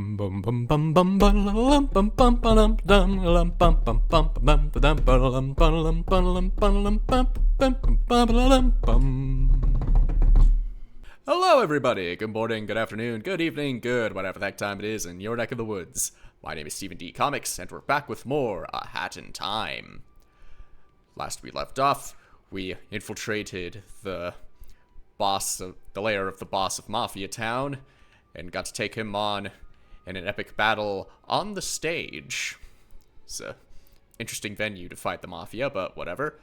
Hello everybody, good morning, good afternoon, good evening, good whatever the heck time it is in your neck of the woods. My name is Stephen D. Comics, and we're back with more A Hat in Time. Last we left off, we infiltrated the lair of the boss of Mafia Town, and got to take him on in an epic battle on the stage. It's a interesting venue to fight the Mafia, but whatever.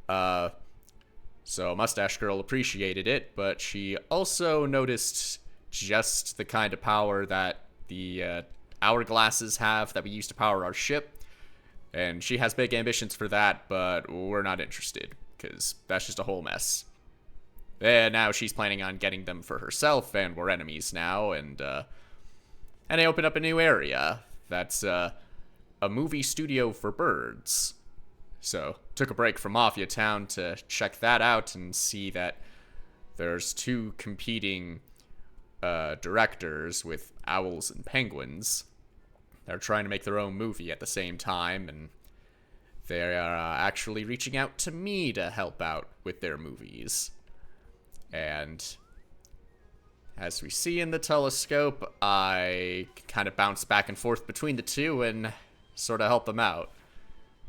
So Mustache Girl appreciated it, but she also noticed just the kind of power that the hourglasses have that we use to power our ship. And she has big ambitions for that, but we're not interested, because that's just a whole mess. And now she's planning on getting them for herself, and we're enemies now, and I opened up a new area that's a movie studio for birds. So, took a break from Mafia Town to check that out and see that there's two competing directors with owls and penguins. They're trying to make their own movie at the same time, and they are actually reaching out to me to help out with their movies. And as we see in the telescope, I kind of bounce back and forth between the two and sort of help them out.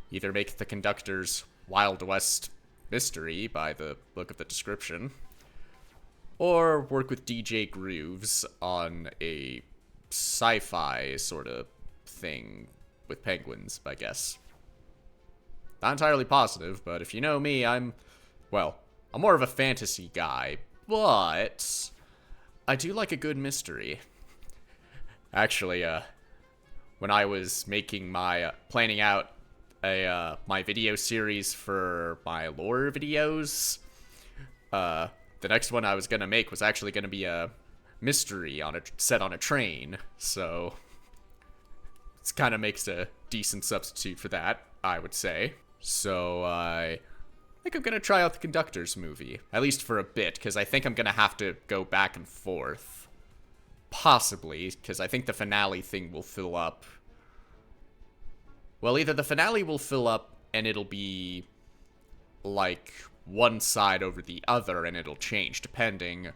Either make the conductor's Wild West mystery by the look of the description, or work with DJ Grooves on a sci-fi sort of thing with penguins, I guess. Not entirely positive, but if you know me, I'm more of a fantasy guy, but I do like a good mystery. Actually, when I was making my, planning out my video series for my lore videos, the next one I was gonna make was actually gonna be a mystery set on a train, so it kind of makes a decent substitute for that, I would say. So I think I'm gonna try out the Conductor's movie, at least for a bit, because I think I'm gonna have to go back and forth. Possibly, because I think the finale thing will fill up. Well, either the finale will fill up and it'll be like one side over the other and it'll change depending,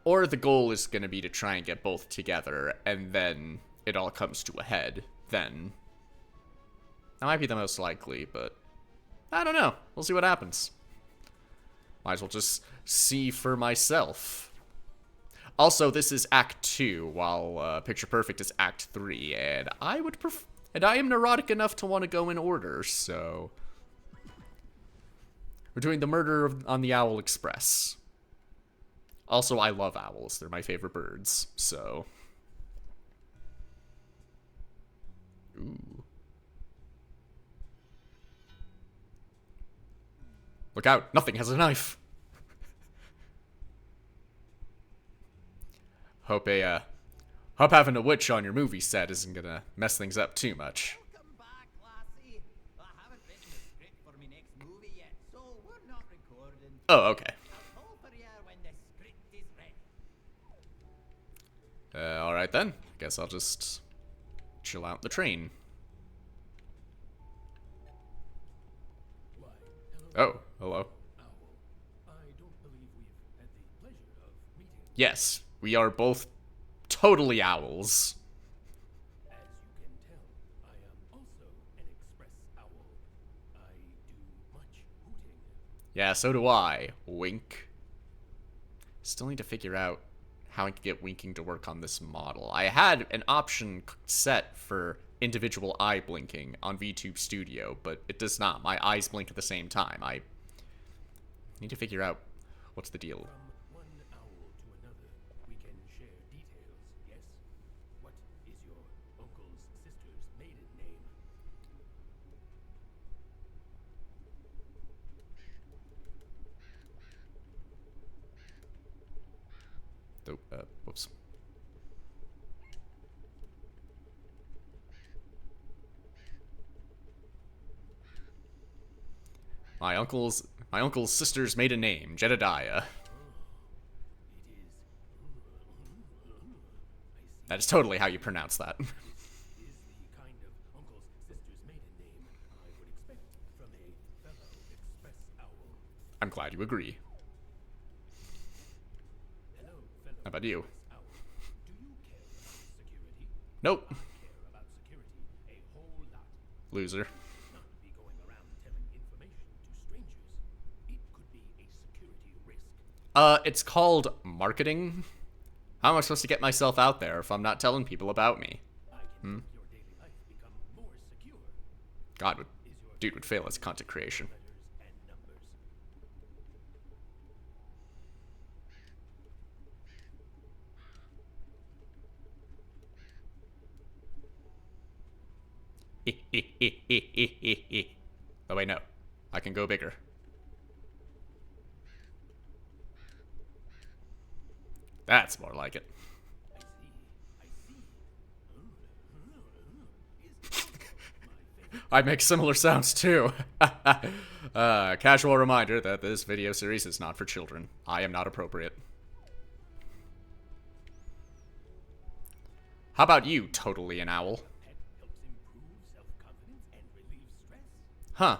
or the goal is going to be to try and get both together and then it all comes to a head then. That might be the most likely, but I don't know. We'll see what happens. Might as well just see for myself. Also, this is Act 2, while Picture Perfect is Act 3, and I am neurotic enough to want to go in order, so we're doing the Murder on the Owl Express. Also, I love owls. They're my favorite birds, so. Ooh. Look out, nothing has a knife. Hope having a witch on your movie set isn't gonna mess things up too much. Welcome back, lassie. I haven't written the script for my next movie yet, so we're not recording. Oh, okay. I'll call for you when the script is ready. Alright then. Guess I'll just chill out the train. Oh, hello. Yes, we are both totally owls. As you can tell, I am also an express owl. I do much hooting. Yeah, so do I. Wink. Still need to figure out how I can get winking to work on this model. I had an option set for individual eye blinking on VTube Studio, but it does not. My eyes blink at the same time. I need to figure out what's the deal. From one owl to another, we can share details, yes? What is your uncle's sister's maiden name? Oh, whoops. My uncle's sister's maiden name, Jedediah. That is totally how you pronounce that. Is the kind of uncle's sister's maiden name I would expect from a fellow express owl. I'm glad you agree. Hello, fellow How about you? express owl. Do you care about security? Nope. I care about security a whole lot. Loser. Not be going around telling information to strangers. It could be a security risk. It's called marketing. How am I supposed to get myself out there if I'm not telling people about me? I can make your daily life become more secure. God, would, Is your dude would fail as content creation. letters and numbers? Oh wait, no. I can go bigger. That's more like it. I see. I see. Is also my favorite. I make similar sounds too. Casual reminder that this video series is not for children. I am not appropriate. How about you, totally an owl? Pet helps improve self-confidence and relieve stress. Huh.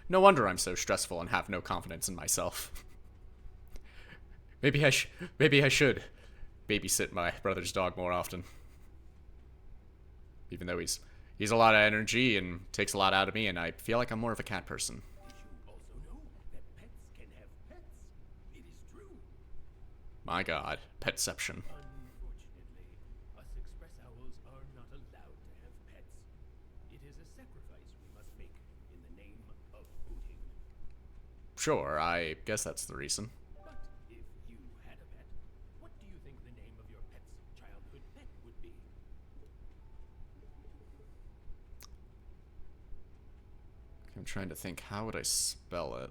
No wonder I'm so stressful and have no confidence in myself. Maybe I should babysit my brother's dog more often. Even though he's a lot of energy and takes a lot out of me, and I feel like I'm more of a cat person. Did you also know that pets can have pets? It is true. My God, petception. Unfortunately, us express owls are not allowed to have pets. It is a sacrifice we must make in the name of booting. Sure, I guess that's the reason. But if you had a pet, what do you think the name of your pet's childhood pet would be? I'm trying to think, how would I spell it?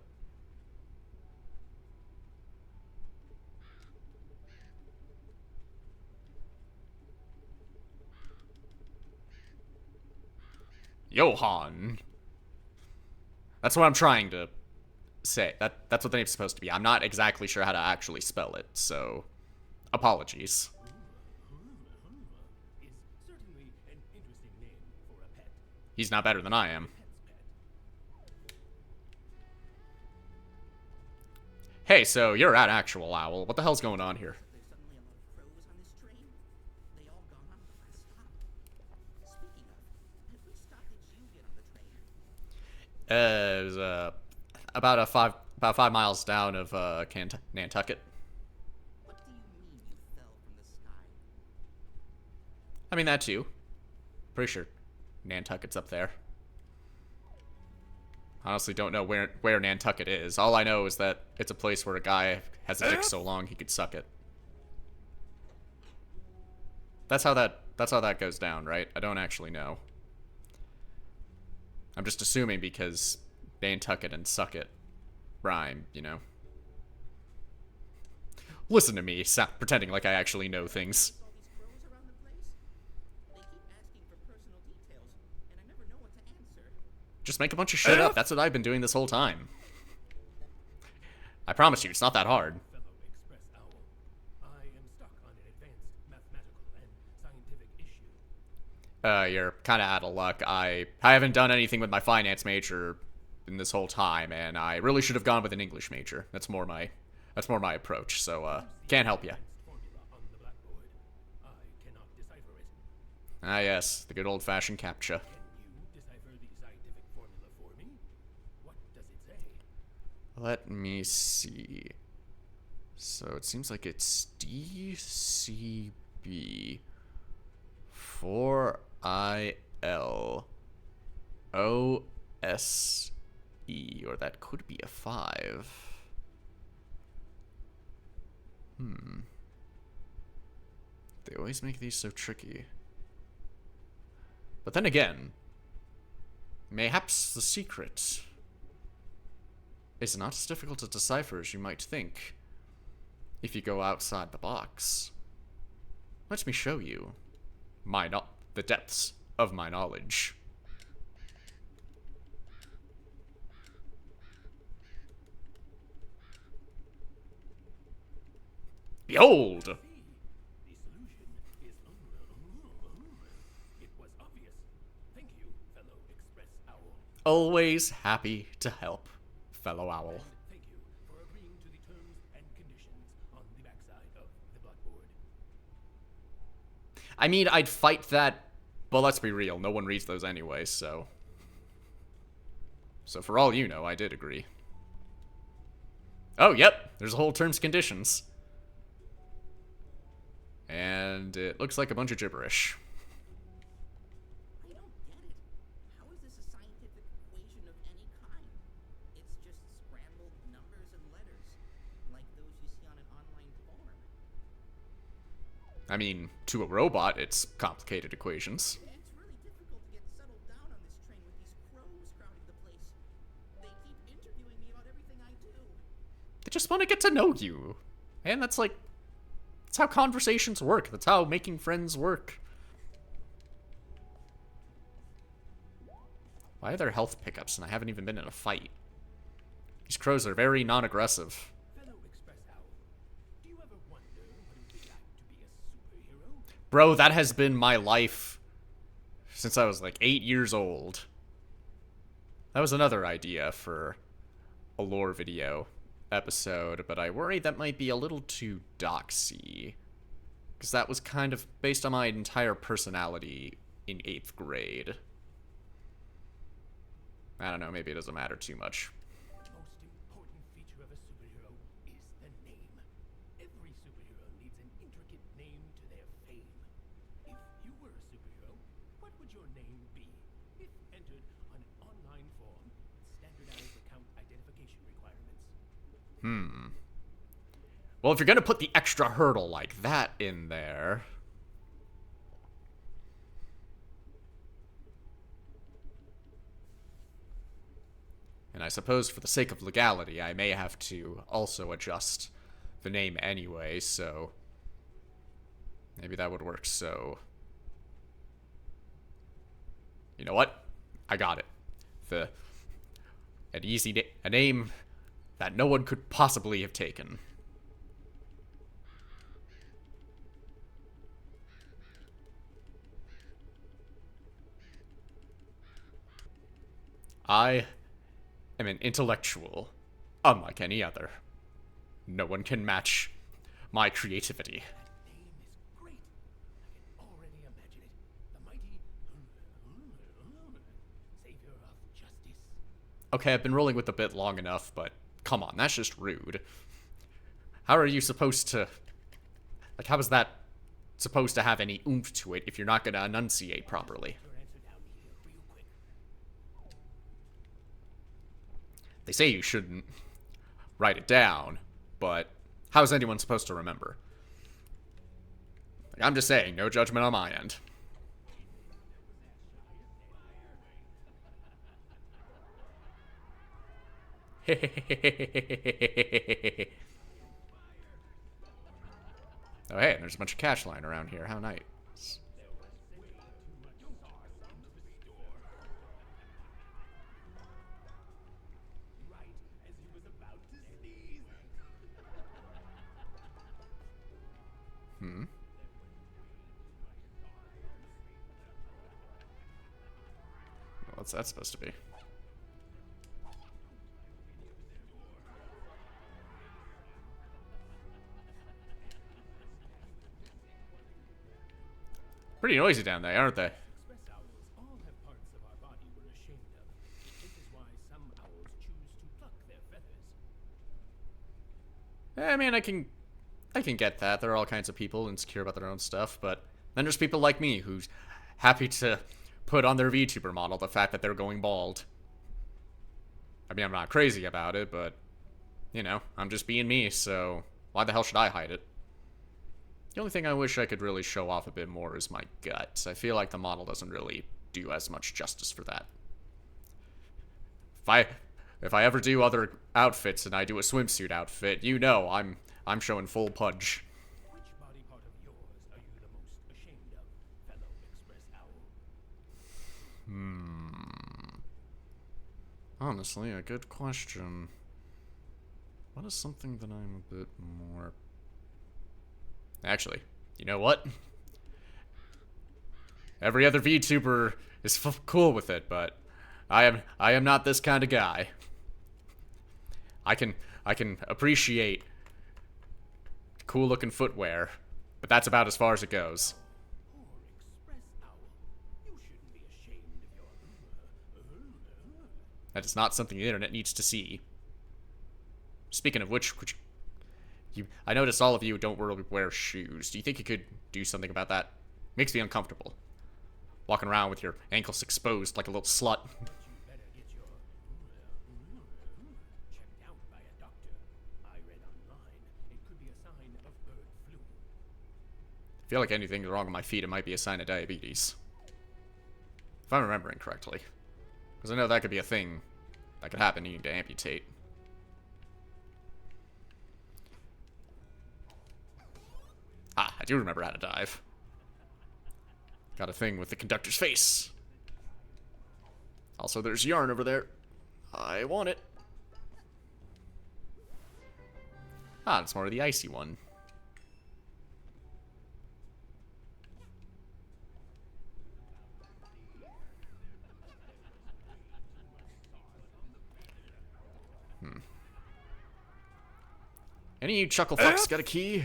Johann. That's what I'm trying to say. That's what the name's supposed to be. I'm not exactly sure how to actually spell it, so apologies. Is certainly an interesting name for a pet. He's not better than I am. Pet's pet. Hey, so you're at Actual Owl. What the hell's going on here? There's suddenly a lot of crows on this train. They all gone on the last stop. Speaking of, at which stop did you get on the train? It was about 5 miles down of Nantucket. What do you mean you fell from the sky? I mean that too. Pretty sure Nantucket's up there. Honestly, don't know where Nantucket is. All I know is that it's a place where a guy has a dick so long he could suck it. That's how that goes down, right? I don't actually know. I'm just assuming because Nantucket and suck it rhyme, you know. Listen to me, pretending like I actually know things. All these crows around the place? They keep asking for personal details, and I never know what to answer. Just make a bunch of shit up. That's what I've been doing this whole time. I promise you, it's not that hard. Fellow express owl. I am stuck on an advanced mathematical and scientific issue. You're kind of out of luck. I haven't done anything with my finance major in this whole time, and I really should have gone with an English major. That's more my approach. So can't help you. Advanced formula on the blackboard. I cannot decipher it. Ah yes, the good old-fashioned CAPTCHA. Can you decipher the scientific formula for me? What does it say? Let me see. So it seems like it's DCB 4ILOSE, or that could be a 5. They always make these so tricky. But then again, mayhaps the secret is not as difficult to decipher as you might think if you go outside the box. Let me show you the depths of my knowledge. Behold! The solution is only always happy to help, fellow owl. Thank you for agreeing to the terms and conditions on the backside of the blackboard. I mean, I'd fight that, but let's be real, no one reads those anyway, so... So for all you know, I did agree. Oh, yep, there's a whole terms conditions. And it looks like a bunch of gibberish. I don't get it. How is this a scientific equation of any kind? It's just scrambled numbers and letters, like those you see on an online forum. I mean, to a robot, it's complicated equations. It's really difficult to get settled down on this train with these crows crowding the place. They keep interviewing me about everything I do. They just want to get to know you. And that's like... That's how conversations work. That's how making friends work. Why are there health pickups and I haven't even been in a fight? These crows are very non-aggressive. Fellow Express Owl, do you ever wonder what it would be like to be a superhero? Bro, that has been my life since I was like 8 years old. That was another idea for a lore video episode, but I worry that might be a little too doxy. Because that was kind of based on my entire personality in 8th grade. I don't know, maybe it doesn't matter too much. The most important feature of a superhero is the name. Every superhero needs an intricate name to their fame. If you were a superhero, what would your name be? If entered on an online form with standardized account identification requirements. Well, if you're gonna put the extra hurdle like that in there... And I suppose for the sake of legality, I may have to also adjust the name anyway, so... Maybe that would work, so... You know what? I got it. A name that no one could possibly have taken. I am an intellectual, unlike any other. No one can match my creativity. That name is great. I can already imagine it. The mighty savior of justice. Okay, I've been rolling with the bit long enough, but come on, that's just rude. How are you supposed to... Like, how is that supposed to have any oomph to it if you're not gonna enunciate properly? Your answer down here real quick. They say you shouldn't write it down, but how is anyone supposed to remember? Like, I'm just saying, no judgment on my end. Oh, hey, there's a bunch of cash lying around here. How nice. Right as he was about to sneeze. What's that supposed to be? Pretty noisy down there, aren't they? Express owls all have parts of our body we're ashamed of. This is why some owls choose to pluck their feathers. I mean, I can get that. There are all kinds of people insecure about their own stuff, but then there's people like me who's happy to put on their VTuber model the fact that they're going bald. I mean, I'm not crazy about it, but, you know, I'm just being me, so why the hell should I hide it? The only thing I wish I could really show off a bit more is my gut. I feel like the model doesn't really do as much justice for that. If I ever do other outfits and I do a swimsuit outfit, you know I'm showing full pudge. Which body part of yours are you the most ashamed of, fellow Express owl? Honestly, a good question. What is something that I'm a bit more... Actually, you know what? Every other VTuber is cool with it, but I am not this kind of guy. I can appreciate cool looking footwear, but that's about as far as it goes. Poor express owl. You shouldn't be ashamed of your. That is not something the internet needs to see. Speaking of which, I noticed all of you don't really wear shoes. Do you think you could do something about that? Makes me uncomfortable. Walking around with your ankles exposed like a little slut. You better get your checked out by a doctor. I read online it could be a sign of bird flu. I feel like anything's wrong with my feet, it might be a sign of diabetes. If I'm remembering correctly. Because I know that could be a thing that could happen needing to amputate. Ah, I do remember how to dive. Got a thing with the conductor's face. Also, there's yarn over there. I want it. Ah, it's more of the icy one. Any of you chuckle fucks got a key?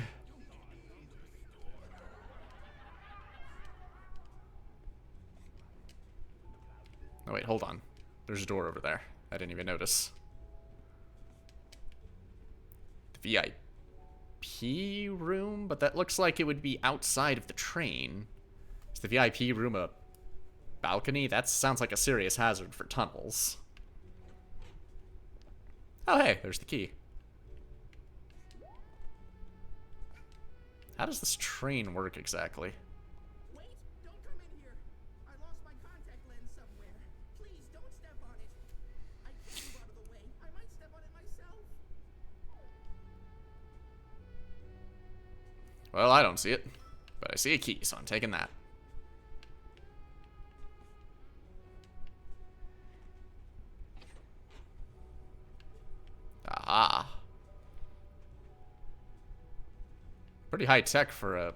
Oh wait, hold on. There's a door over there. I didn't even notice. The VIP room? But that looks like it would be outside of the train. Is the VIP room a balcony? That sounds like a serious hazard for tunnels. Oh hey, there's the key. How does this train work exactly? Wait, don't come in here. I lost my contact lens somewhere. Please don't step on it. I can't move out of the way. I might step on it myself. Well, I don't see it. But I see a key, so I'm taking that. Aha. Pretty high tech for a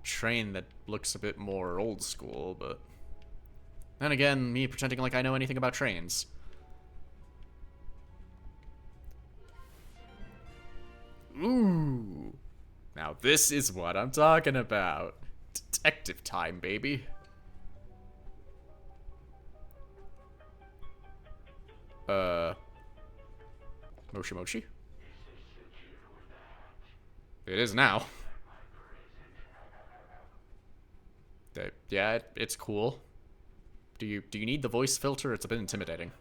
train that looks a bit more old school, but then again, me pretending like I know anything about trains. Ooh. Now this is what I'm talking about. Detective time, baby. Moshi Mochi? It is now. Yeah, it's cool. Do you need the voice filter? It's a bit intimidating.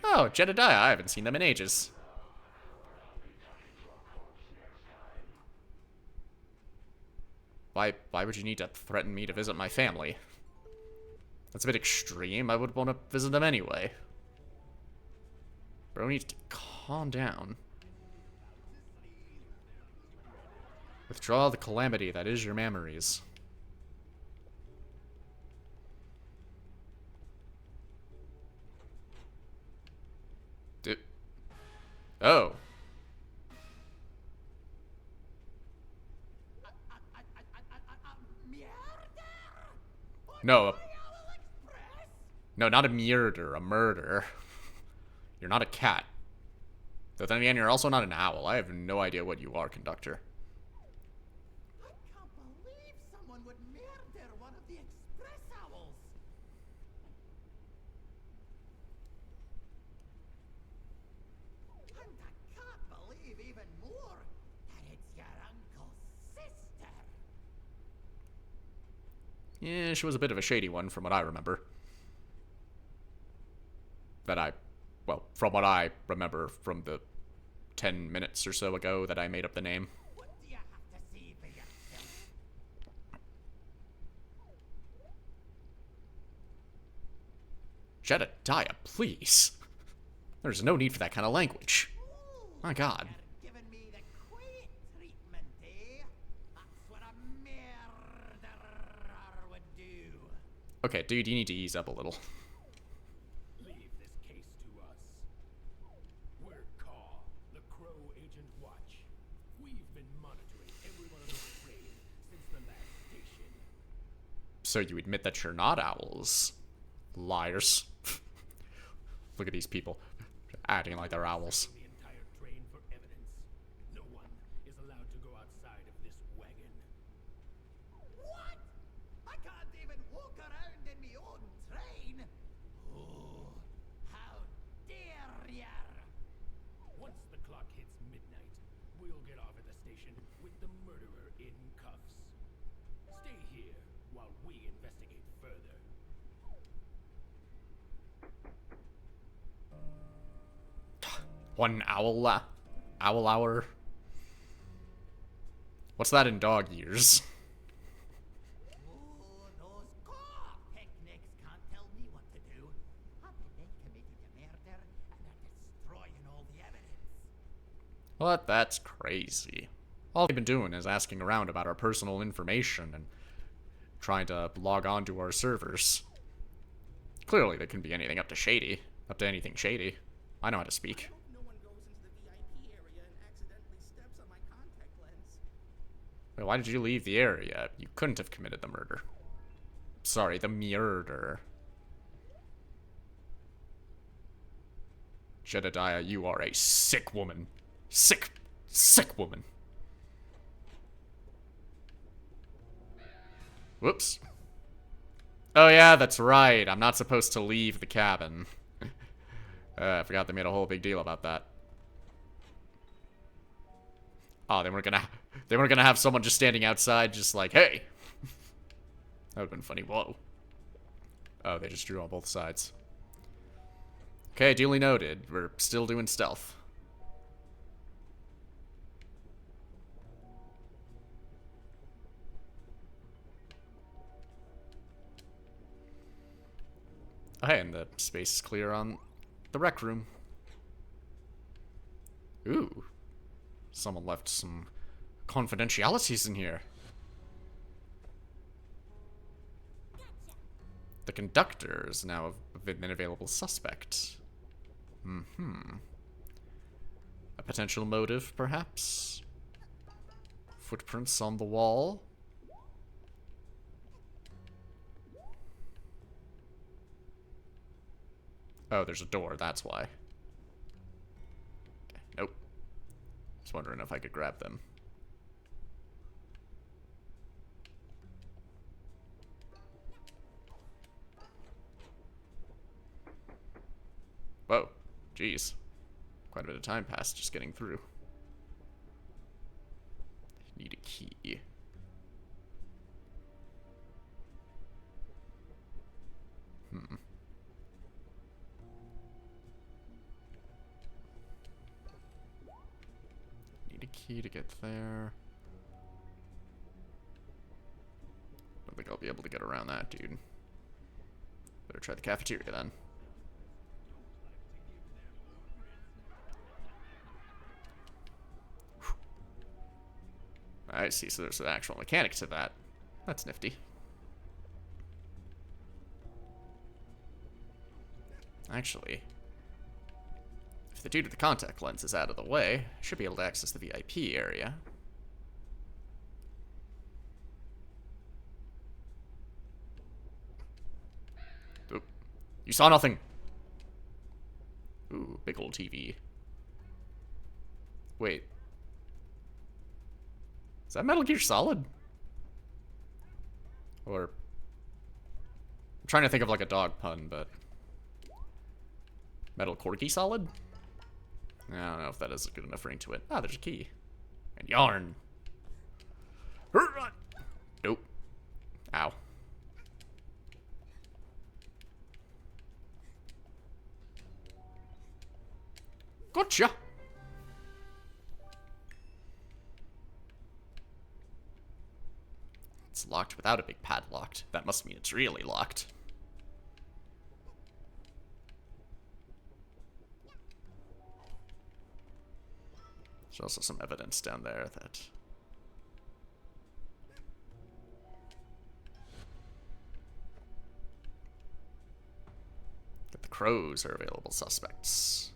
Oh, Jedediah, I haven't seen them in ages. Why would you need to threaten me to visit my family? That's a bit extreme. I would want to visit them anyway. Bro needs to calm down. Withdraw the calamity that is your memories. Oh. No. No, not a murder, a murder. You're not a cat. But then again, you're also not an owl. I have no idea what you are, conductor. I can't believe someone would murder one of the express owls. And I can't believe even more that it's your uncle's sister. Yeah, she was a bit of a shady one from what I remember. Well, from what I remember from the 10 minutes or so ago that I made up the name. What do you have to see for yourself? Jedediah, please. There's no need for that kind of language. My God. Giving me the quiet treatment, eh? That's what a murderer would do. Okay, dude, you need to ease up a little. Leave this case to us. We're Caw, the Crow Agent Watch. We've been monitoring every one of those trains since the last station. So you admit that you're not owls. Liars. Look at these people. Acting like they're owls. The entire train for evidence. No one is allowed to go outside of this wagon. What? I can't even walk around in my own train. Oh, how dare ya! Once the clock hits midnight, we'll get off at the station with the murderer in cuffs. Stay here while we investigate further. One owl hour. What's that in dog years? Oh, those car picnics can't tell me what to do. I bet they committed a murder and are destroying all the evidence. What? That's crazy. All they've been doing is asking around about our personal information and trying to log on to our servers. Clearly, they couldn't be anything up to anything shady. I know how to speak. I hope no one goes into the VIP area and accidentally steps on my contact lens. Wait, why did you leave the area? You couldn't have committed the murder. Sorry, the murder. Jedediah, you are a sick woman. Sick woman. Whoops. Oh yeah, that's right. I'm not supposed to leave the cabin. I forgot they made a whole big deal about that. Oh, they weren't gonna have someone just standing outside, just like, hey. That would've been funny. Whoa. Oh, they just drew on both sides. Okay, duly noted. We're still doing stealth. Oh, hey, and the space is clear on the rec room. Ooh. Someone left some confidentialities in here. The conductor is now an available suspect. A potential motive, perhaps? Footprints on the wall? Oh, there's a door, that's why. Nope. Just wondering if I could grab them. Whoa. Jeez. Quite a bit of time passed just getting through. Need a key. Need a key to get there. Don't think I'll be able to get around that, dude. Better try the cafeteria then. I see, so there's an actual mechanic to that. That's nifty. Actually, if the dude with the contact lens is out of the way, I should be able to access the VIP area. Oop. You saw nothing! Ooh, big old TV. Wait. Is that Metal Gear Solid? Or... I'm trying to think of like a dog pun, but... Metal Corky Solid? I don't know if that has a good enough ring to it. Ah, there's a key. And yarn. Nope. Ow. Gotcha! It's locked without a big padlock. That must mean it's really locked. There's also some evidence down there that... that the crows are available suspects.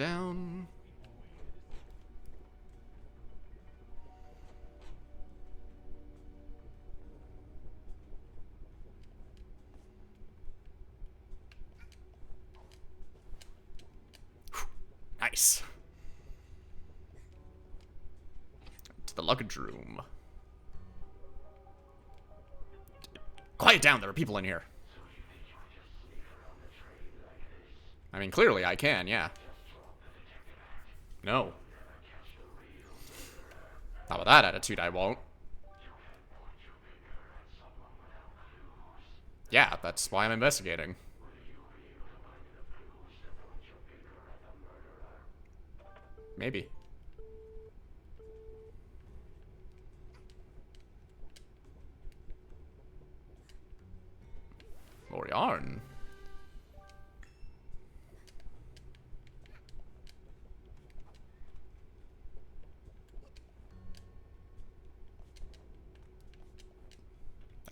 down. Whew. Nice. To the luggage room. Quiet down, there are people in here. I mean, clearly I can, yeah. No. Not with that attitude, I won't. Yeah, that's why I'm investigating. Maybe. More yarn.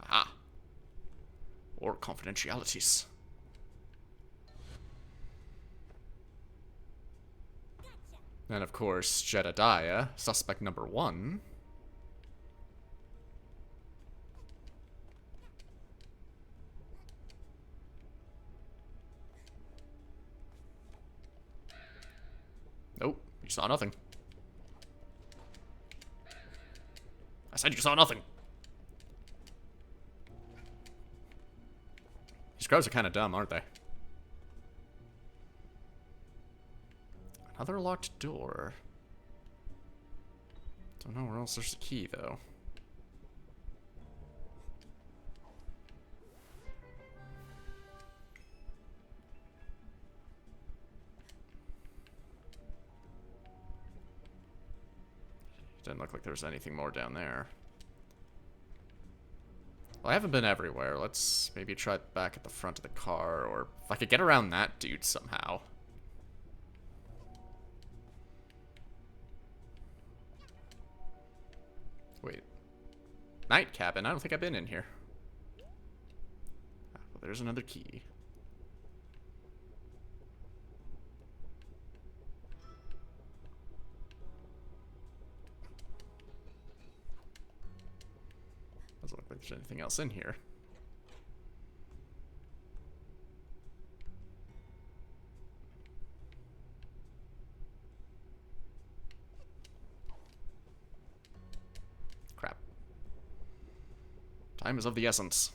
Aha. Or confidentialities. And of course, Jedediah, suspect number 1. Nope, you saw nothing. I said you saw nothing. These crows are kind of dumb, aren't they? Another locked door. Don't know where else there's a key, though. Didn't look like there was anything more down there. Well, I haven't been everywhere. Let's maybe try back at the front of the car, or if I could get around that dude somehow. Wait. Night cabin? I don't think I've been in here. Well, there's another key. Doesn't look like there's anything else in here. Crap. Time is of the essence.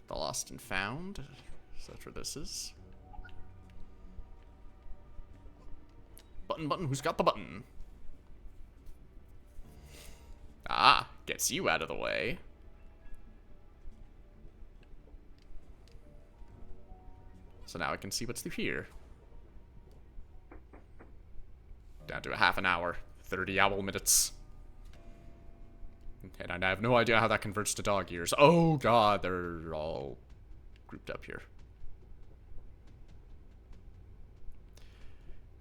The lost and found. So that's where this is. Button, who's got the button? Ah, gets you out of the way. So now I can see what's through here. Down to a half an hour. 30 owl minutes. And I have no idea how that converts to dog ears. Oh god, they're all grouped up here.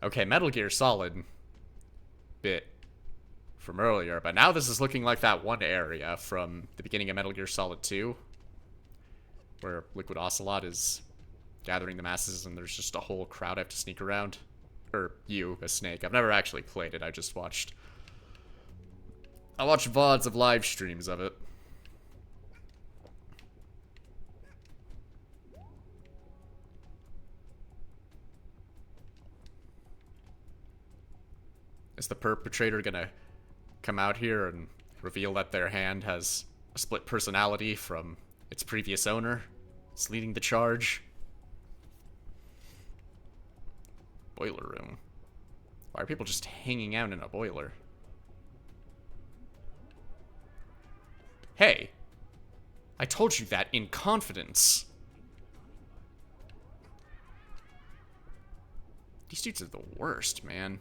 Okay, Metal Gear Solid bit from earlier, but now this is looking like that one area from the beginning of Metal Gear Solid 2, where Liquid Ocelot is gathering the masses and there's just a whole crowd I have to sneak around. Or you, a Snake. I've never actually played it, I watched VODs of live streams of it. Is the perpetrator gonna come out here and reveal that their hand has a split personality from its previous owner? It's leading the charge. Boiler room. Why are people just hanging out in a boiler? Hey, I told you that in confidence. These dudes are the worst, man.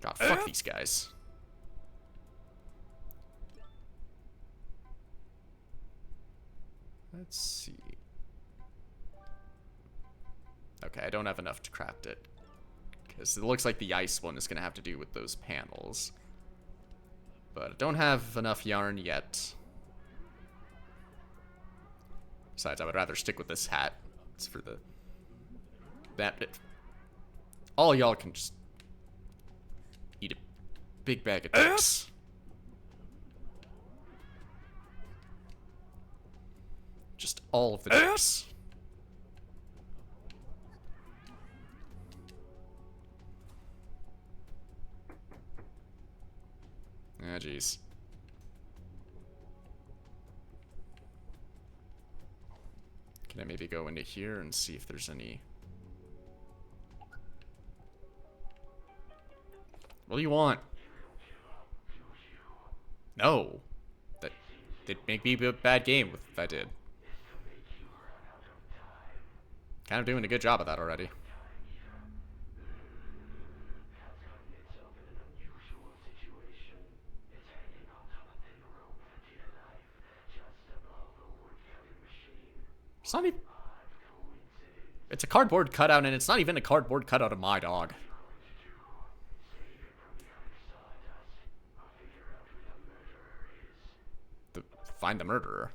God, fuck these guys. Let's see. Okay, I don't have enough to craft it. Because it looks like the ice one is going to have to do with those panels. But I don't have enough yarn yet. Besides, I would rather stick with this hat. It's for the... all y'all can just... eat a big bag of dicks. Just all of the dicks. Ah, jeez. Can I maybe go into here and see if there's any... What do you want? No. That'd make me a bad game if I did. Kind of doing a good job of that already. It's not even... It's a cardboard cutout, and it's not even a cardboard cutout of my dog. Find the murderer.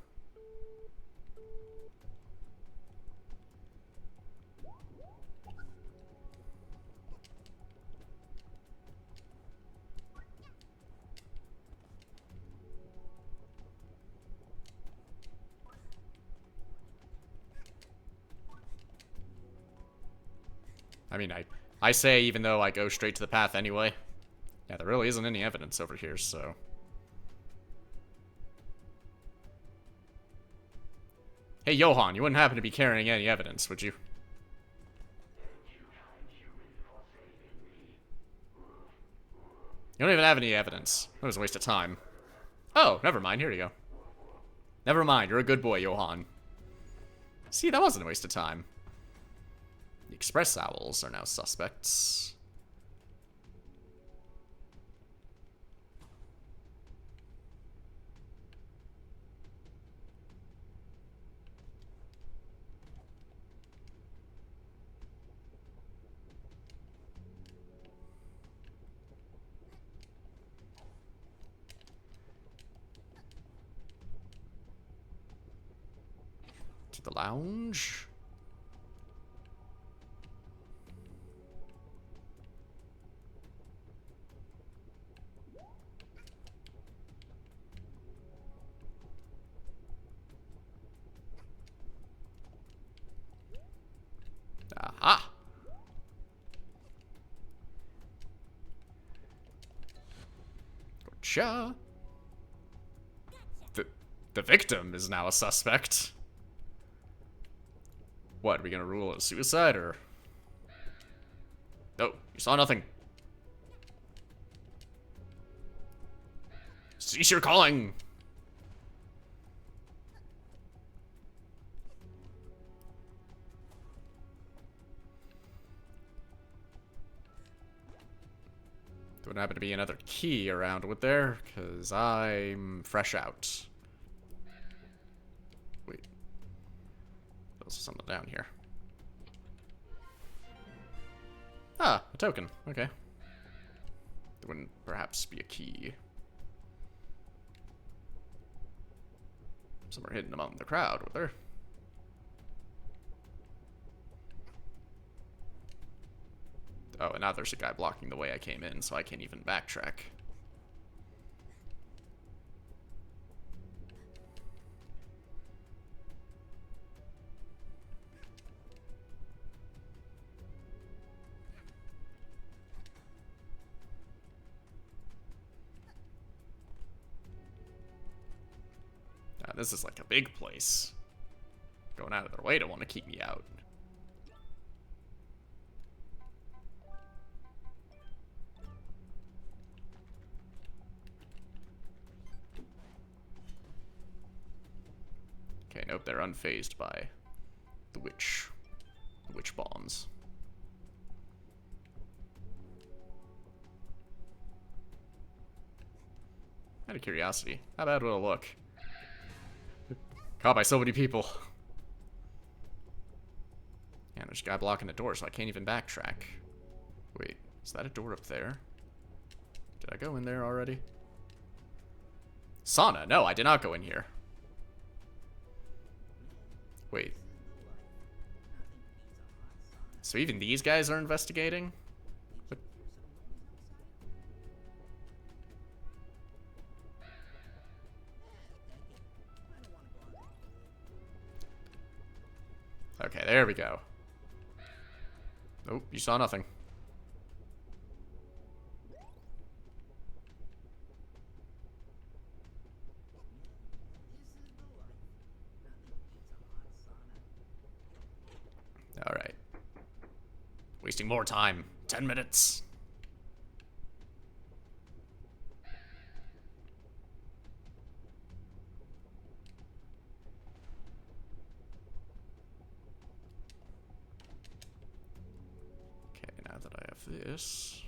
I mean, I say even though I go straight to the path anyway. Yeah, there really isn't any evidence over here, so... Hey, Johan, you wouldn't happen to be carrying any evidence, would you? You don't even have any evidence. That was a waste of time. Oh, never mind. Here you go. Never mind. You're a good boy, Johan. See, that wasn't a waste of time. The express owls are now suspects. To the lounge. Aha! Gotcha. The victim is now a suspect. What, are we gonna rule it a suicide, or... No, you saw nothing. Cease your calling! There wouldn't happen to be another key around, would there? Because I'm fresh out. Wait. There's something down here. Ah, a token. Okay. There wouldn't perhaps be a key. Somewhere hidden among the crowd, would there? Oh, and now there's a guy blocking the way I came in, so I can't even backtrack. This is like a big place. Going out of their way to want to keep me out. but they're unfazed by the witch bombs. Out of curiosity, how bad will it look? Caught by so many people. Yeah, there's a guy blocking the door, so I can't even backtrack. Wait, is that a door up there? Did I go in there already? Sauna? No, I did not go in here. Wait. So even these guys are investigating? What? Okay, there we go. Nope, you saw nothing. Alright. Wasting more time. 10 minutes. Okay, now that I have this.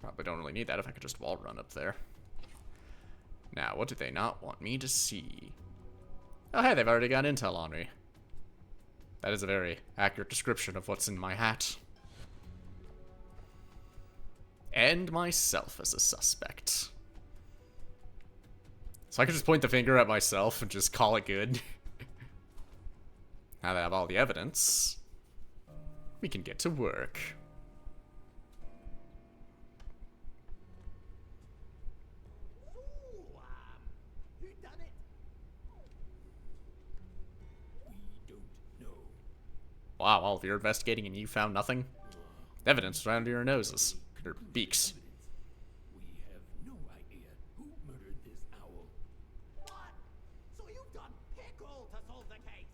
Probably don't really need that if I could just wall run up there. Now, what do they not want me to see? Oh, hey, they've already got intel on me. That is a very accurate description of what's in my hat. And myself as a suspect. So I could just point the finger at myself and just call it good. Now that I have all the evidence, we can get to work. Who done it? We don't know. Wow, all of your investigating and you found nothing? Evidence around your noses. Or beaks. We have no idea who murdered this owl. What? So you've done pickle to solve the case?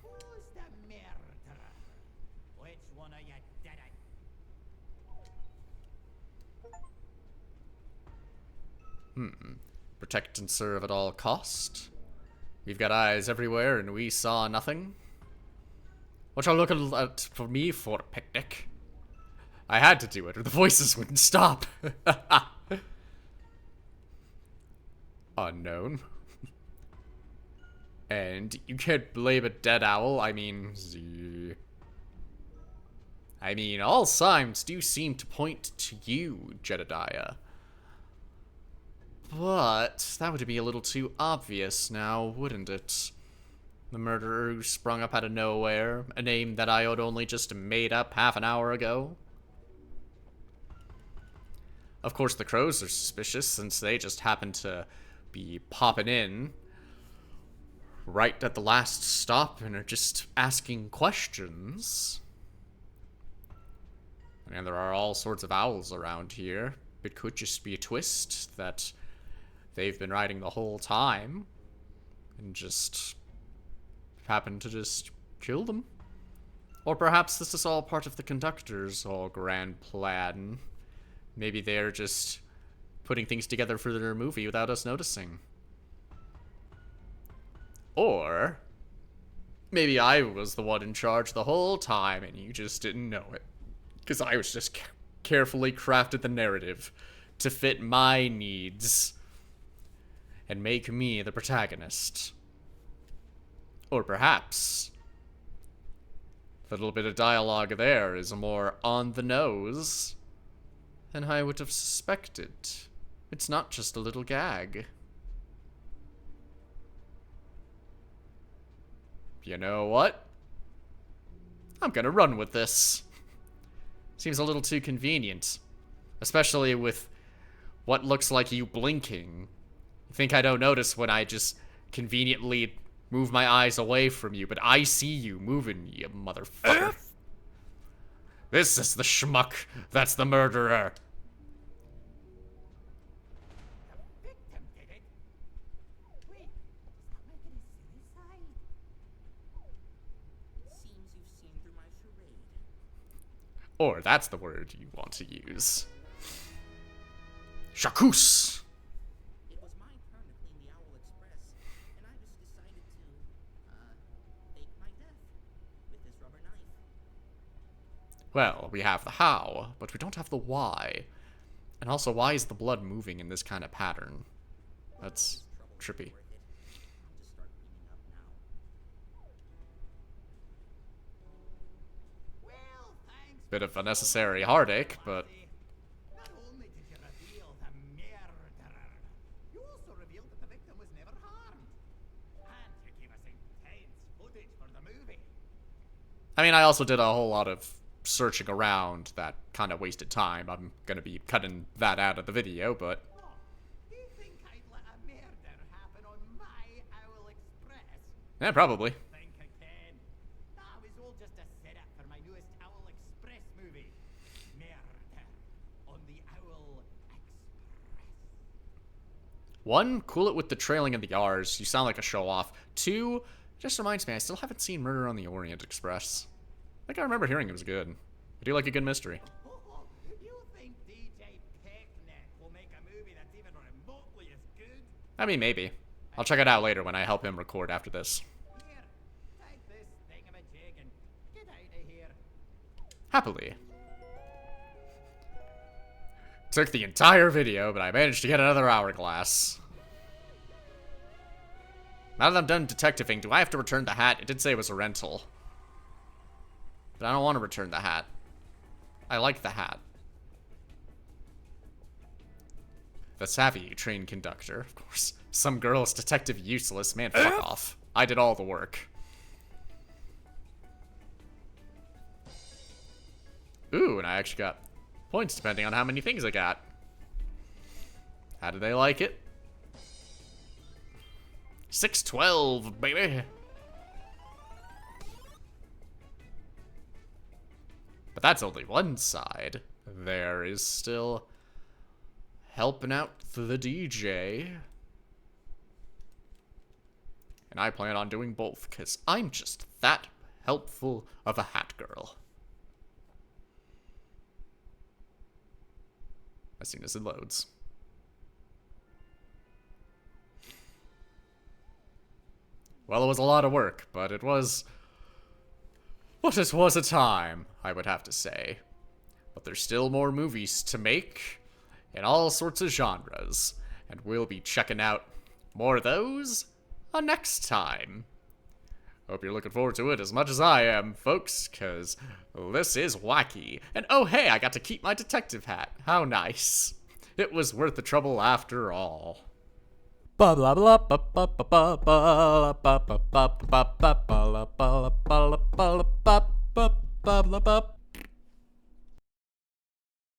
Who's the murderer? Which one of you did it? Protect and serve at all cost. We've got eyes everywhere and we saw nothing. What y'all looking at for me for, picnic? I had to do it or the voices wouldn't stop. Unknown. And you can't blame a dead owl, I mean, all signs do seem to point to you, Jedediah. But that would be a little too obvious now, wouldn't it? The murderer who sprung up out of nowhere, a name that I had only just made up half an hour ago. Of course, the crows are suspicious since they just happened to be popping in right at the last stop and are just asking questions. And there are all sorts of owls around here. It could just be a twist that they've been riding the whole time and just happened to just kill them. Or perhaps this is all part of the conductor's whole grand plan. Maybe they're just putting things together for their movie without us noticing. Or maybe I was the one in charge the whole time and you just didn't know it. Because I was just carefully crafted the narrative to fit my needs and make me the protagonist. Or perhaps the little bit of dialogue there is more on the nose than I would have suspected. It's not just a little gag. You know what? I'm gonna run with this. Seems a little too convenient. Especially with what looks like you blinking. You think I don't notice when I just conveniently move my eyes away from you, but I see you moving, you motherfucker. This is the schmuck that's the murderer. The victim did it? Wait, is that like a suicide? Seems you've seen through my charade. Or that's the word you want to use. Jacques! It was my turn to clean the Owl Express, and I just decided to, fake my death with this rubber knife. Well, we have the how, but we don't have the why. And also, why is the blood moving in this kind of pattern? That's trippy. Worth it. I'll just start cleaning up now. Well, thanks. Bit of a necessary heartache, but Not only did you reveal the murderer, you also revealed that the victim was never harmed. And you gave us intense footage for the movie. I mean, I also did a whole lot of searching around that kind of wasted time. I'm gonna be cutting that out of the video, but Oh, do you think I'd let a murder happen on my Owl Express? yeah, probably. Think again. That was all just a setup for my newest Owl Express movie. Murder on the Owl Express. One, cool it with the trailing of the R's. You sound like a show-off. Two, just reminds me, I still haven't seen Murder on the Orient Express. I think I remember hearing it was good. I do like a good mystery. Oh, you think DJ Picnic will make a movie that's even remotely as good? I mean, maybe. I'll check it out later when I help him record after this. Here, take this thingamajig and get out of here. Happily. Took the entire video, but I managed to get another hourglass. Now that I'm done detectiving, do I have to return the hat? It did say it was a rental. But I don't want to return the hat. I like the hat. The savvy train conductor, of course. Some girl's detective useless. Man, fuck off. I did all the work. Ooh, and I actually got points depending on how many things I got. How do they like it? 612, baby. But that's only one side. There is still helping out the DJ. And I plan on doing both, because I'm just that helpful of a hat girl. As soon as it loads. Well, it was a lot of work, but it was... But it was a time, I would have to say. But there's still more movies to make, in all sorts of genres, and we'll be checking out more of those next time. Hope you're looking forward to it as much as I am, folks, because this is wacky. And oh hey, I got to keep my detective hat. How nice. It was worth the trouble after all. Blah blah blah blah blah blah blah blah blah blah blah blah blah blah blah blah blah blah blah blah